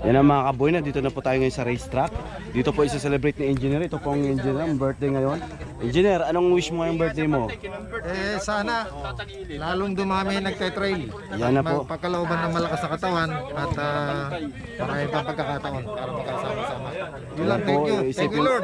Yan ang mga kaboy na, dito na po tayo ngayon sa racetrack. Dito po isa-celebrate ni Engineer. Ito po ang Engineer, ang birthday ngayon. Engineer, anong wish mo ngayong birthday mo? Sana lalong dumami nagte-trail. Yan na po. Pagkalooban ng malakas na katawan at marami pang pagkakataon para magkasama-sama. Yun lang, thank you. Thank you, Lord.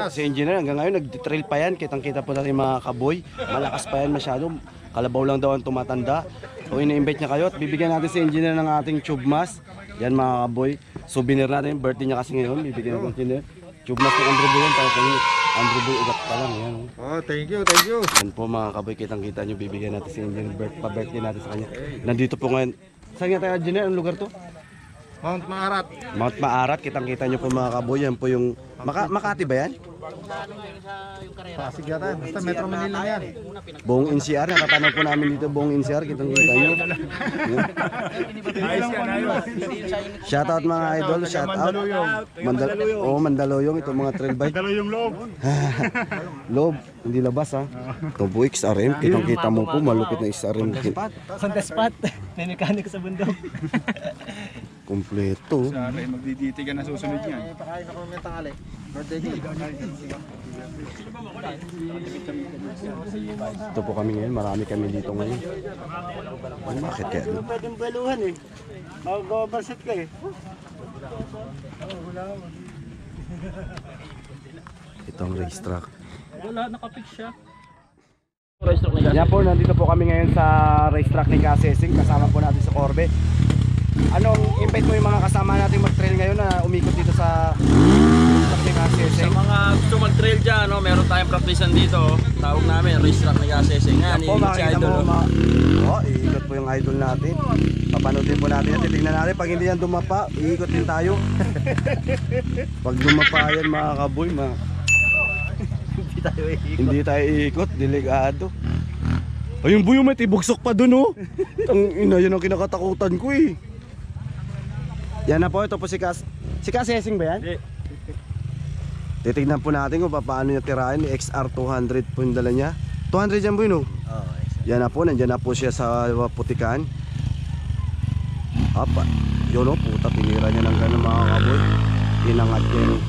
Si Engineer hanggang ngayon nag-trail pa yan. Kitang-kita po natin mga kaboy. Malakas pa yan masyado. Kalabaw lang daw ang tumatanda. So ini-invite niya kayo at bibigyan natin si Engineer ng ating tube mask. Yan mga kaboy. Souvenir natin. Birthday niya kasi ngayon. Bibigyan natin Engineer. Tube mask ng Andrew Boy yan. Para kung Andrew Boy ugat pa lang. Yan. Oh, thank you, thank you. Yan po mga kaboy. Kitang-kita nyo. Bibigyan natin si Engineer. Pa-birthday natin sa kanya. Nandito po ngayon. Saan nga tayo Engineer? Anong lugar to? Mount Maarat. Mount Maarat. Kitang-kita nyo po mga kaboy. Yan po yung... Makati ba yan? Pasig yata. Basta Metro Manila yan. Buong NCR, natatanaw po namin dito buong NCR, kitang-kita nyo. Shout out mga idol, shout out. Mandaluyong, ito mga trail bike. Mandaluyong loob. Loob, hindi labas ha. Ito po XRM, kitang-kita mo po, malupit na XRM. On the spot, may mechanic sa bundok. Kompleto. Sana magdiditi ka na susunod yan. Pakain ako ng tangali. Birthday cake. Ito po kami ngayon, marami kami dito ngayon. Bakit kaya? Pwedeng baluhan eh. Mag-overset ka eh. Ito ang racetrack. Wala, nakapit siya. Yan po, nandito po kami ngayon sa racetrack ni Kasesing. Kasama po natin sa Corbe. Anong invite mo yung mga kasama natin mag-trail ngayon na umikot dito sa racetrack ni Kasesing? Sa mga gusto mag-trail dyan, no, meron tayong practicean dito. Tawag namin, racetrack ni Kasesing. Yan, Po, iikot si makikita idol. mo, iikot po yung idol natin. Papanoodin po natin yan, titignan natin. Pag hindi yan dumapa, iikot din tayo. Pag dumapa yan mga kaboy, hindi tayo iikot, delikado. Ayun boy, may tibugsok pa dun oh. Ang ina, yun ang kinakatakutan ko eh. Yan na po, ito po si Kasesing ba yan? Hindi. Titignan po natin kung paano niya tirahin. XR 200 po yung dala niya. 200 yan boy no? Yan na po, nandyan na po siya sa putikan. Apa, yun o, puta, tinira niya ng gano'n mga kaboy. Inangat niya yun.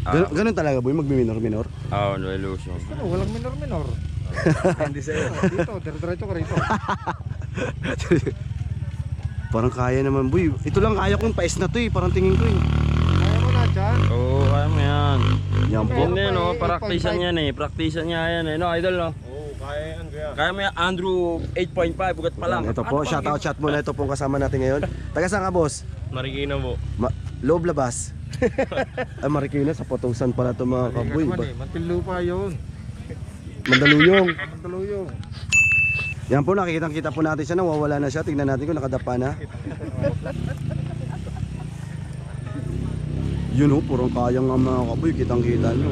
Ganun talaga boy, magmi-minor-minor. Oo, no illusion. Walang minor-minor. Hindi sa'yo. Dito, diretso ka rito. Parang kaya naman boy. Ito lang kaya kong paes na to eh, parang tingin ko eh. Kaya mo na dyan. Oo, kaya mo yan. Yan po. Yan din, no, practicean yan eh. Practicean niya yan eh. No, idol, no? Oo, kaya yan, kaya. Kaya mo yan, Andrew 8.5, bugat pa lang. Ito po, shoutout chat muna. Ito pong kasama natin ngayon. Taga saan ka boss? Marikina mo. Loob labas. Ay Marikina, sa Potosan pala ito mga kaboy. Mantinlupa yun. Mandaluyong. Mandaluyong. Yan po, nakikitang-kita po natin siya. Nawawala na siya. Tignan natin kung nakadapa na. Yun o, purong kayang ang mga kaboy. Kitang-kita nyo.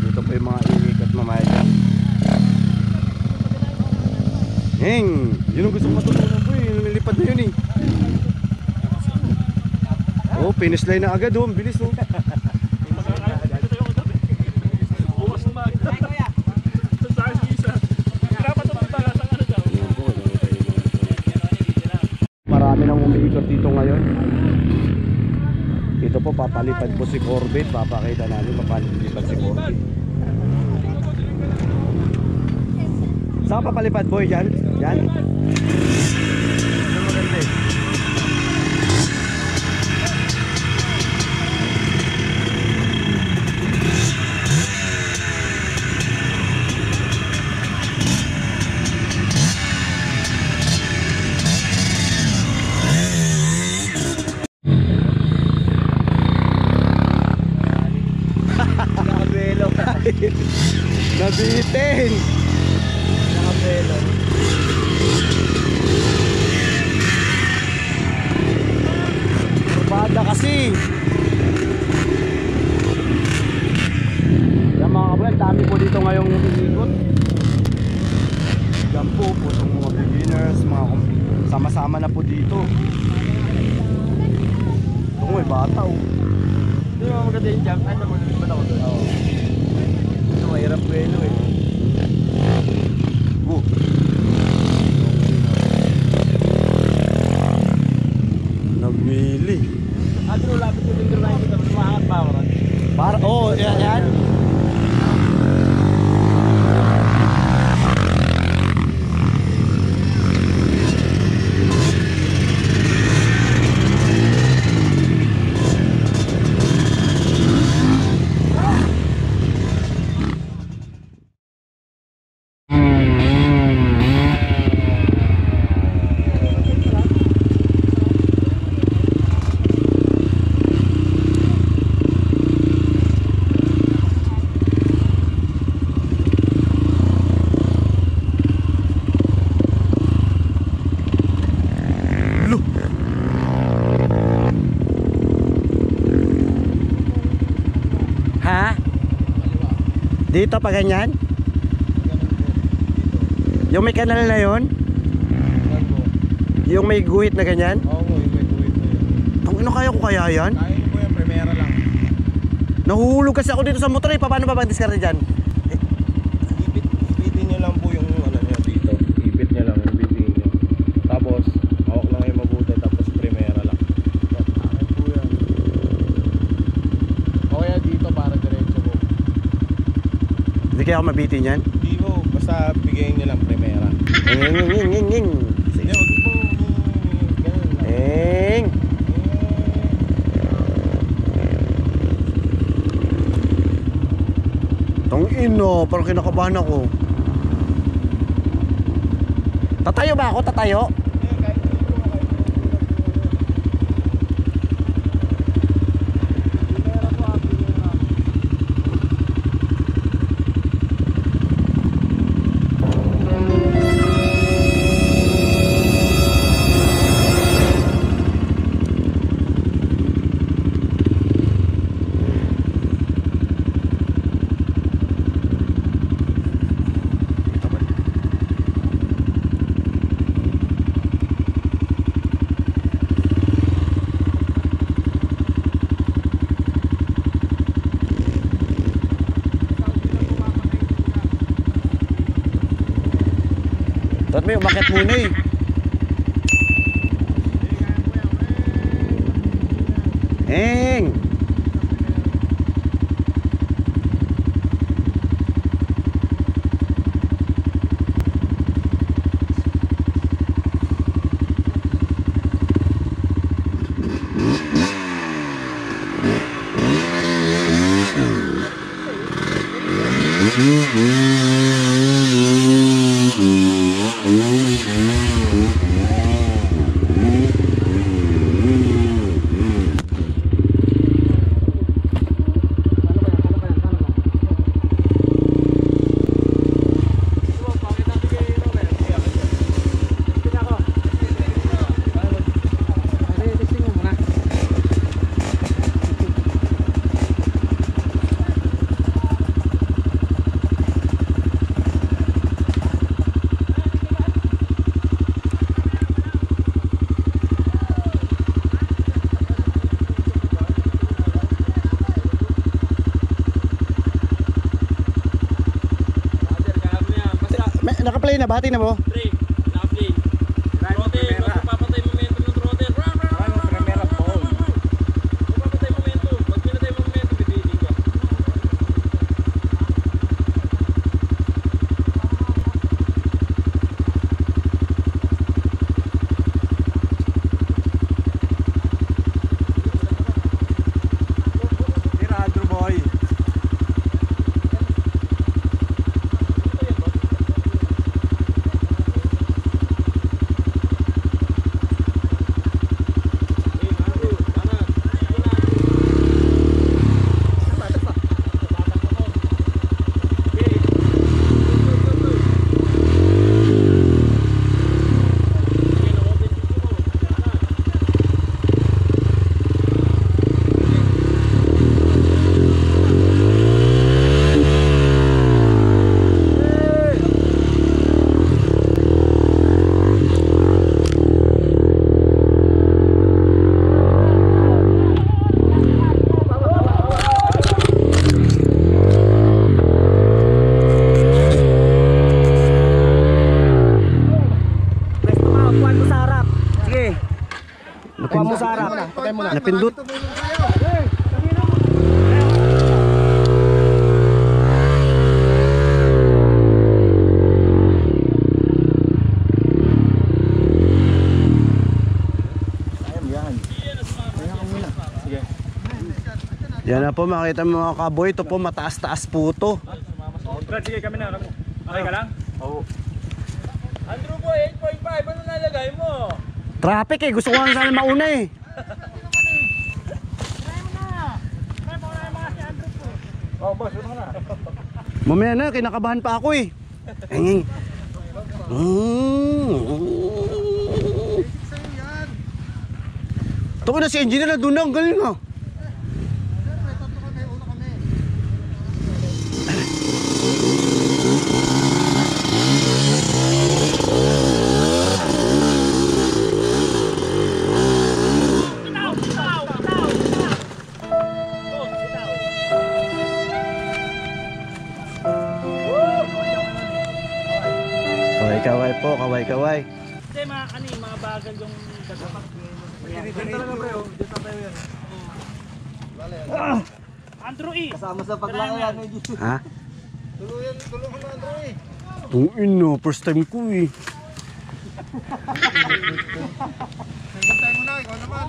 Dito po yung mga iikot mamaya dyan. Heng! Yun ang gusto ko matutunan po eh. Nilipad na yun eh. Oh, finish line na agad oh. Ang bilis oh. Marami nang umiikot dito ngayon. Ito po, papalipad po si Corbett. Papakita namin papalipad si Corbett. Saan papalipad boy dyan? Yan? Maganda eh. Nabitin. Nakapelo. Bada kasi. Yan mga kabulan, dami po dito ngayong iikot. Yan po yung mga beginners, sama-sama na po dito. Ito may bata oh. Hindi mo maganda yung jump. Ano mo naman ako doon? Oo. Ito mahirap kwelo eh. Go. Nagmili. Ano lapit yung finger line kita. Maangat pa ako ron. Para, oh, yan. Ha? Dito pa ganyan? Yung may kanal na yon? Yung may guhit na ganyan? Oo, yung may tuwid na yun. Ang ano kaya ko kaya yan? Kaya nyo po yan, primera lang. Nahuhulog kasi ako dito sa motor eh. Paano ba bang-discard dyan? Ipitin nyo lang po yung ano nyo dito. Ipit nyo lang, ipitin nyo. Tapos, hawak lang kayo mabuti, tapos primera lang. Akin po yan. O kaya dito para diretso po. Hindi kaya ako mabitin yan? Hindi po, basta bigyan nyo lang primera. Nging. Hindi, wag po. Ganun lang. Eng. Tong ino, parang kinakabahan ako. Tatayo ba ako? Tatayo? Dapat may umakyat muna eh. Eng. Naka-play na ba? Tingnan mo. 3, naka-play. Throttle, magpapatay momentum ng throttle. Primera po. Magpapatay momentum. Pag pinatay momentum, bibitin ka. Tira, Andrew boy. Napindot. Yan na po, makita mo mga kaboy. Ito po, mataas-taas po ito. Brad, sige kami na. Okay ka lang? Oo. Andrew boy, 8.5. Ano nalagay mo? Traffic eh, gusto ko lang sana mauna eh. Oh, boss, ano na? Mamaya na, kinakabahan pa ako eh. Engeng. Ito ko na si engineer na doon na, ang galing ah. Kaway po, kaway. Hindi, mga bagal yung dagapak. Diyan talaga pre, oh. Diyan sa tayo yan. Andrew E. Kasama sa paglakayan. Ha? Tulungan mo Andrew eh. Oo, ino, first time ko eh. Hintay mo na, ikaw naman.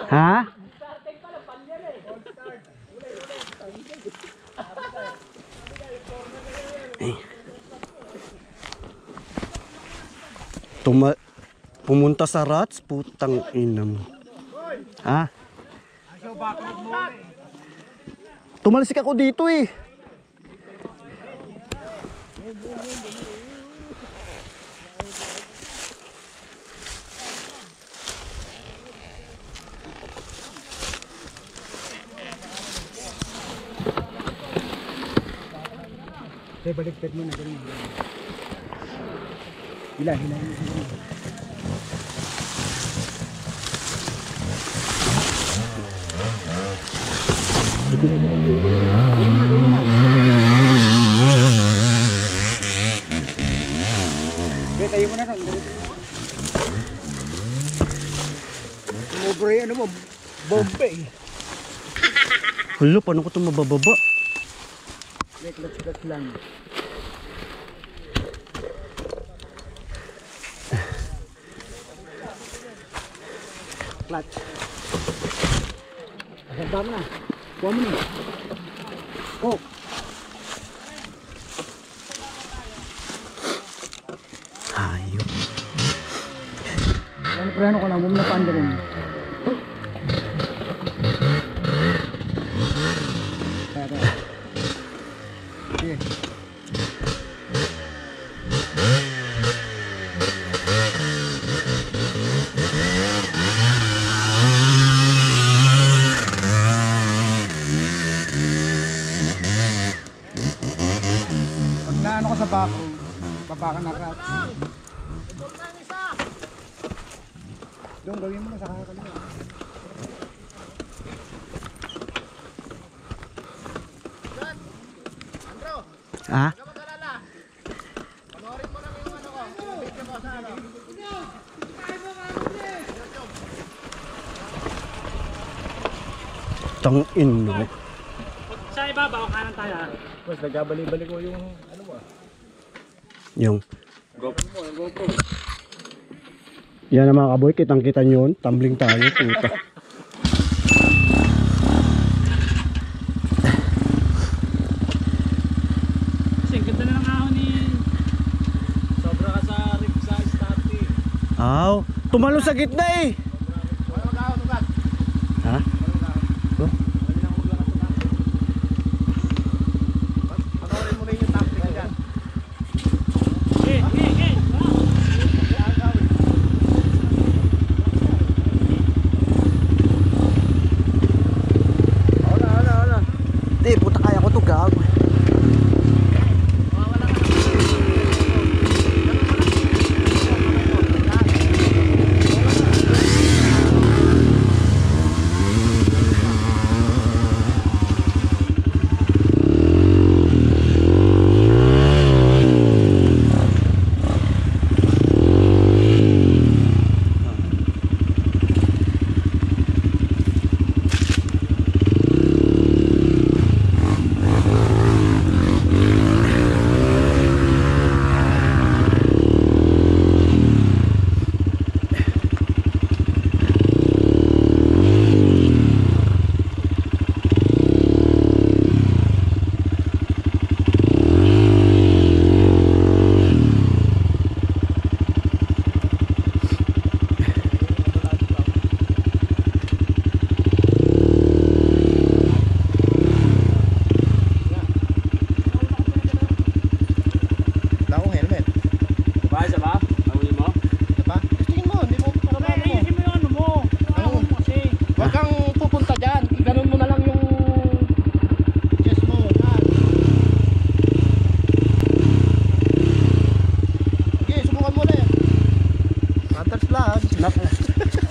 Ha? Pumunta sa rats, putang ina mo. Ha? Tumalsik ako dito eh. Baliktad mo na ganun. Hilahin. Tayo mo na ron. Mobre, ano mo? Bombay. Hala, paano ko ito mabababa? Clutch lang. Clutch. Asal mo na. Kuha mo na. Oh. Hayop. Ano ko lang, bumuna pa anda rin. Sige. Pag naano ka sa bako, babakan na rat. Doon, gawin mo na sa kakaliwa. Ha? Tangin mo. Sa ibabaw, kanan tayo. Boss, nagkabali-balik ko yung ano mo. Yung. GoPro mo, yung GoPro. Yan ang mga kaboy, kitang-kita nyo yun. Tumbling tayo, puta. Kasi ganda na ng ahon ni... Sobra ka sa rip sa stati. Aw, tumalo sa gitna eh. Ha? Oh. Panoorin mo na yung top 10 dyan.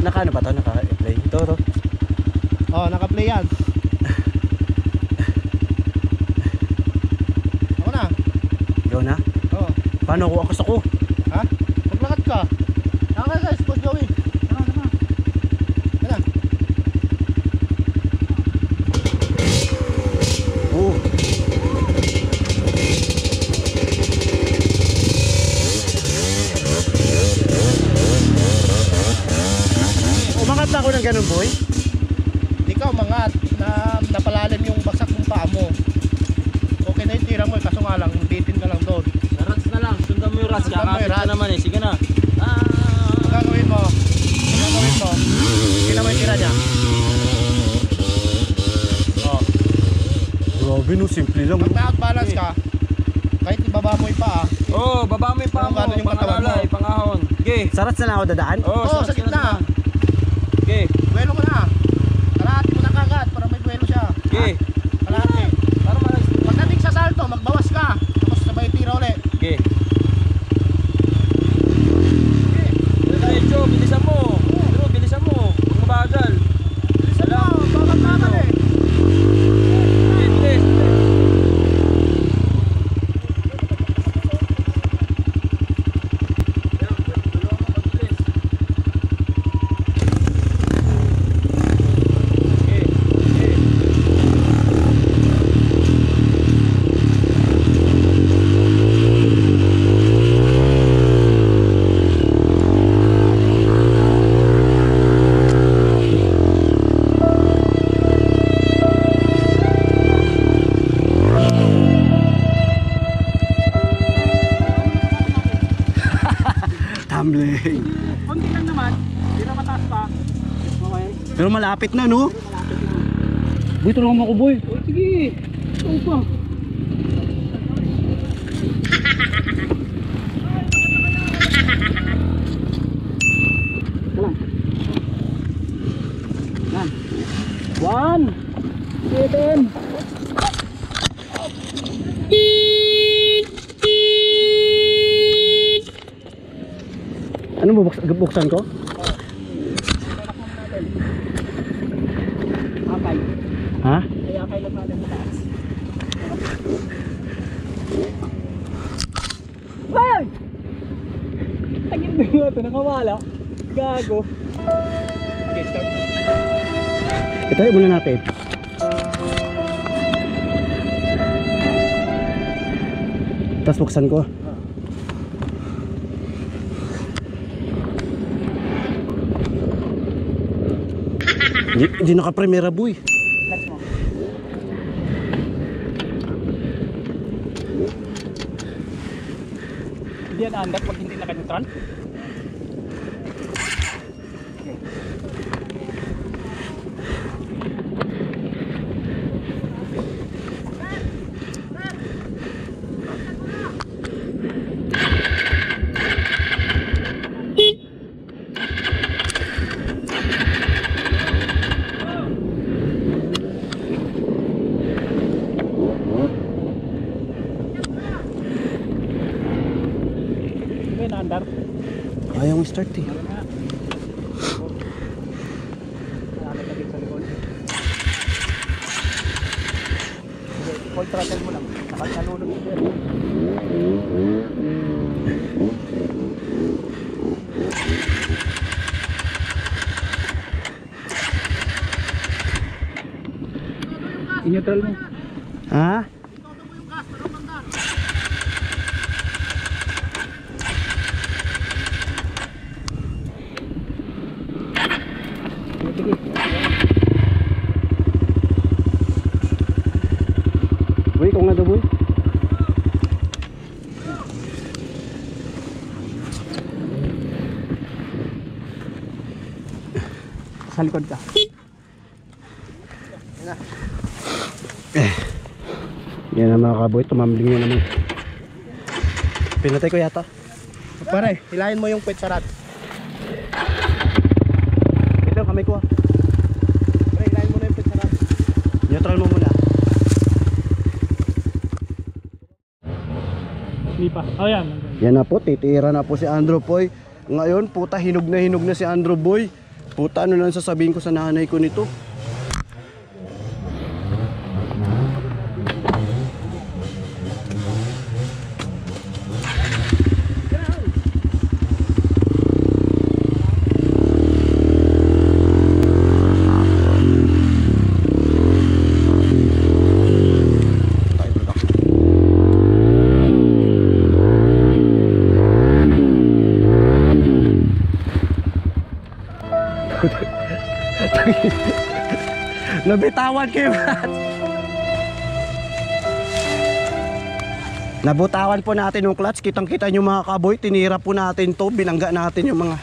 Naka ano pa to? Naka-play? Ito. Oh, naka-play yan. Ako na. Ikaw na? Oh. Paano ko? Ang gusto ko. Ha? Maglakad ka. Nakaka sa spot Joey. Tama. Tara. Oo. Umangat na ako ng ganun, boy. Ikaw mangat na napalalim yung bagsak ng paa mo. Okay na yung tira mo, kaso nga lang, bitin ka lang doon. Rats na lang. Sundan mo yung rats. Sundan mo yung Kakapit ka rats. naman eh. Sige na. Ang gagawin mo, hindi na mo yung tira niya. Oh. Grabe no, simple lang. Pag na-outbalance ka, kahit ibaba mo yung paa, Oh, baba mo yung paa mo. Ano yung katawan mo? Pangalay, pangahon. Okay. Sarats na lang ako dadaan? oh, sa gitna. Okay. Buwelo mo na. Kalahati mo na kagad para may buwelo siya. Okay. Kalahati. Para malas. Pagdating sa salto, magbawas ka. Tapos sabay tira ulit. Okay. Diretso, bilisan mo. Pero bilisan mo. Huwag mabagal. Bilisan mo, bakit eh. Bilis. Tumbling. Konti lang naman. Hindi na mataas pa. Okay. Pero malapit na, no? Boy, tulungan mo ako, boy. Oh, sige. Oo pa. Yan. 1, 7. Ano bubuksan ko? Akay. Ha? Kaya akay lang natin mataas. Ay! Tagin mo yun ito, nakawala. Gago. Okay, start na. Itayo muna natin. Tapos buksan ko. Hindi naka-primera, boy. Let's mo. Hindi yan andak pag hindi naka-neutral. Hindi na andar. Ayaw mo start eh. Full throttle mo lang. Nalulog ito yan. I-neutral mo. Ha? Boy, kung nga daw, boy. Sa likod ka. Yan na mga kaboy, tumambling na naman. Pinatay ko yata. Pare, hilahin mo yung pet sa rat. Ito, kamay ko ah. Pare, hilahin mo na yung pet sa rat. Neutral mo muna. Hindi pa. Oh yan. Yan na po, titira na po si Andrew Boy. Ngayon, puta, hinog na si Andrew Boy. Puta, ano lang sasabihin ko sa nanay ko nito? Nabitawan kayo, Brad. Nabutawan po natin yung clutch. Kitang-kita nyo mga kaboy. Tinira po natin to. Binangga natin yung mga